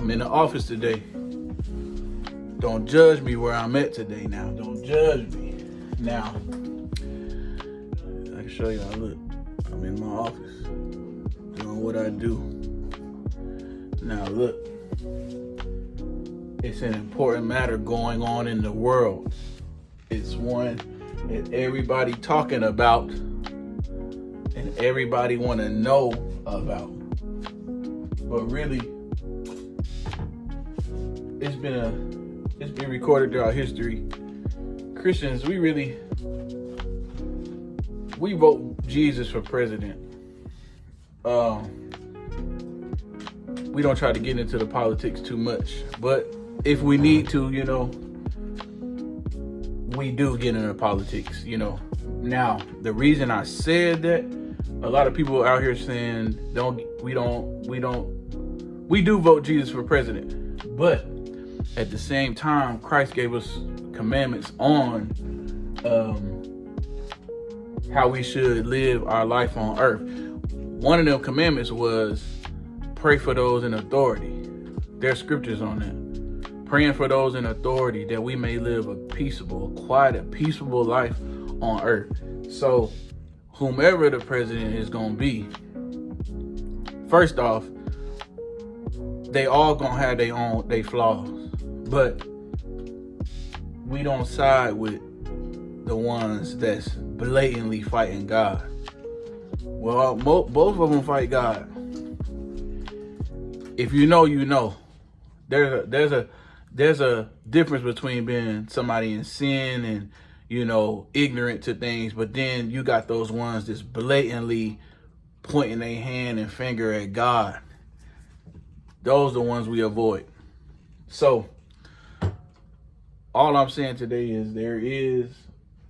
I'm in the office today. Don't judge me where I'm at today now. Don't judge me. Now, I can show y'all, look, I'm in my office doing what I do. Now look, it's an important matter going on in the world. It's one that everybody talking about and everybody want to know about. But really, it's been recorded throughout history. Christians, we vote Jesus for president. We don't try to get into the politics too much, but if we need to, we do get into politics, Now, the reason I said that, a lot of people out here saying we do vote Jesus for president, but at the same time, Christ gave us commandments on how we should live our life on earth. One of them commandments was pray for those in authority. There's scriptures on that. Praying for those in authority that we may live a peaceable life on earth. So whomever the president is going to be, first off, they all going to have their flaws, but we don't side with the ones that's blatantly fighting God. Well, both of them fight God. If you know, you know. There's a difference between being somebody in sin and, ignorant to things, but then you got those ones that's blatantly pointing their hand and finger at God. Those are the ones we avoid. So, all I'm saying today is there is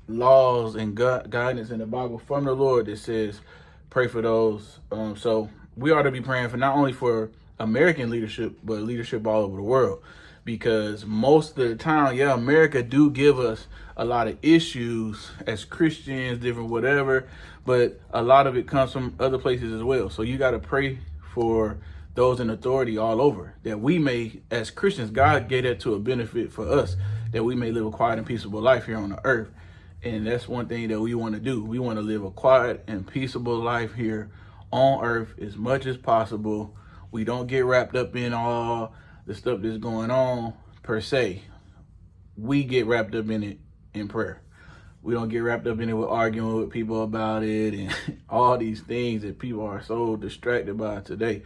laws and guidance in the Bible from the Lord that says pray for those. So we ought to be praying for not only for American leadership, but leadership all over the world. Because most of the time, America do give us a lot of issues as Christians, different whatever, but a lot of it comes from other places as well. So you got to pray for those in authority all over, that we may, as Christians, God gave that to a benefit for us, that we may live a quiet and peaceable life here on the earth. And that's one thing that we want to do. We want to live a quiet and peaceable life here on earth as much as possible. We don't get wrapped up in all the stuff that's going on per se. We get wrapped up in it in prayer. We don't get wrapped up in it with arguing with people about it and all these things that people are so distracted by today.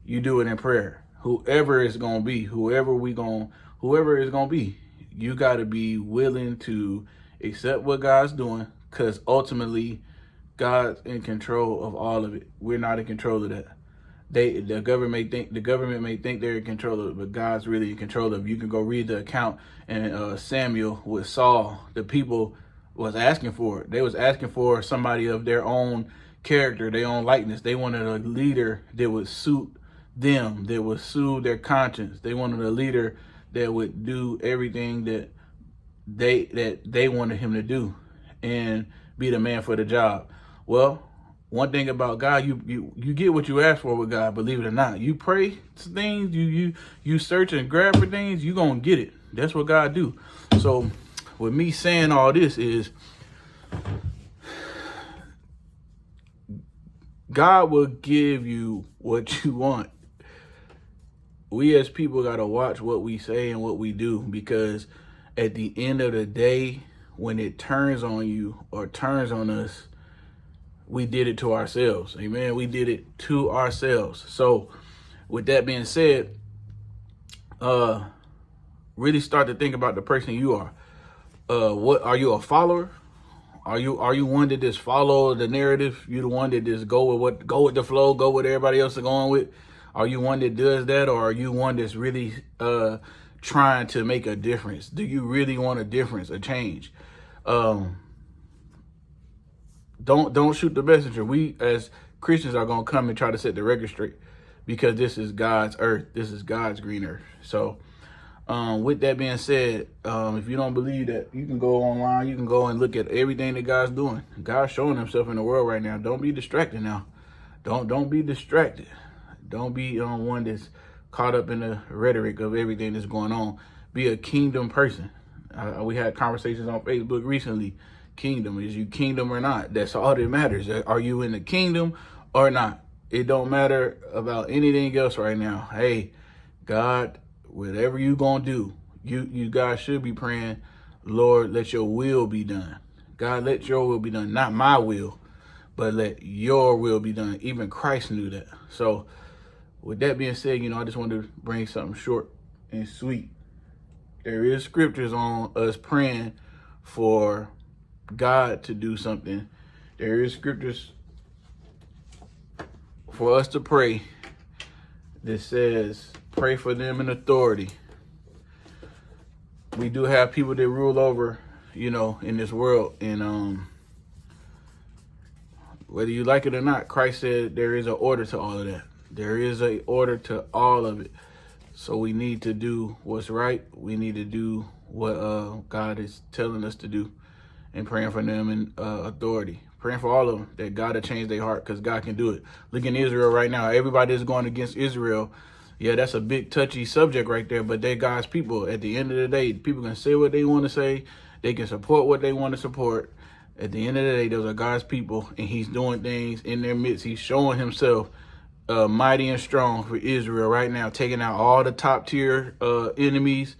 You do it in prayer. Whoever it's going to be, whoever it's going to be, you got to be willing to accept what God's doing, because ultimately God's in control of all of it. We're not in control of that. The government may think they're in control of it, but God's really in control of it. You can go read the account in Samuel with Saul. The people was asking for it. They was asking for somebody of their own character, their own likeness. They wanted a leader that would suit them, that would soothe their conscience. They wanted a leader that would do everything that they wanted him to do and be the man for the job. Well, one thing about God, you get what you ask for with God, believe it or not. You pray to things, you search and grab for things, you gonna get it. That's what God do. So with me saying all this is, God will give you what you want. We as people got to watch what we say and what we do, because at the end of the day, when it turns on you or turns on us, we did it to ourselves. Amen. We did it to ourselves. So with that being said, really start to think about the person you are. What are you, a follower? Are you one that just follow the narrative? You the one that just go with the flow, go with everybody else is going with? Are you one that does that, or are you one that's really trying to make a difference? Do you really want a difference, a change? Don't shoot the messenger. We as Christians are gonna come and try to set the record straight, because this is God's earth. This is God's green earth. So with that being said, if you don't believe that, you can go online, you can go and look at everything that God's doing. God's showing himself in the world right now. Don't be distracted now. Don't be distracted. Don't be one that's caught up in the rhetoric of everything that's going on. Be a kingdom person. We had conversations on Facebook recently. Kingdom, is you kingdom or not? That's all that matters. Are you in the kingdom or not? It don't matter about anything else right now. Hey, God, whatever you gonna do, you guys should be praying, Lord, let your will be done. God, let your will be done. Not my will, but let your will be done. Even Christ knew that. So with that being said, I just wanted to bring something short and sweet. There is scriptures on us praying for God to do something. There is scriptures for us to pray that says, pray for them in authority. We do have people that rule over, in this world. And whether you like it or not, Christ said there is an order to all of that. There is an order to all of it. So we need to do what's right. We need to do what God is telling us to do, and praying for them in authority. Praying for all of them, that God will change their heart, because God can do it. Look in Israel right now. Everybody is going against Israel. Yeah, that's a big touchy subject right there, but they're God's people. At the end of the day, people can say what they want to say. They can support what they want to support. At the end of the day, those are God's people, and he's doing things in their midst. He's showing himself mighty and strong for Israel right now, taking out all the top tier enemies.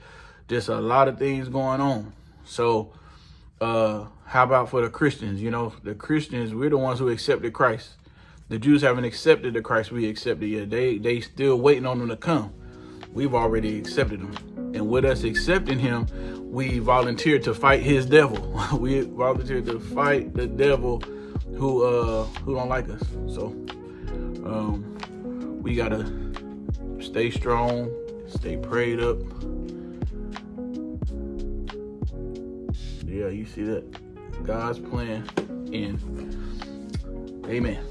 Just a lot of things going on. So how about for the Christians? The Christians, we're the ones who accepted Christ. The Jews haven't accepted the Christ we accepted yet. They still waiting on him to come. We've already accepted him. And with us accepting him, we volunteered to fight his devil. We volunteered to fight the devil who don't like us. So we gotta stay strong, stay prayed up. Yeah, you see that? God's plan. And amen.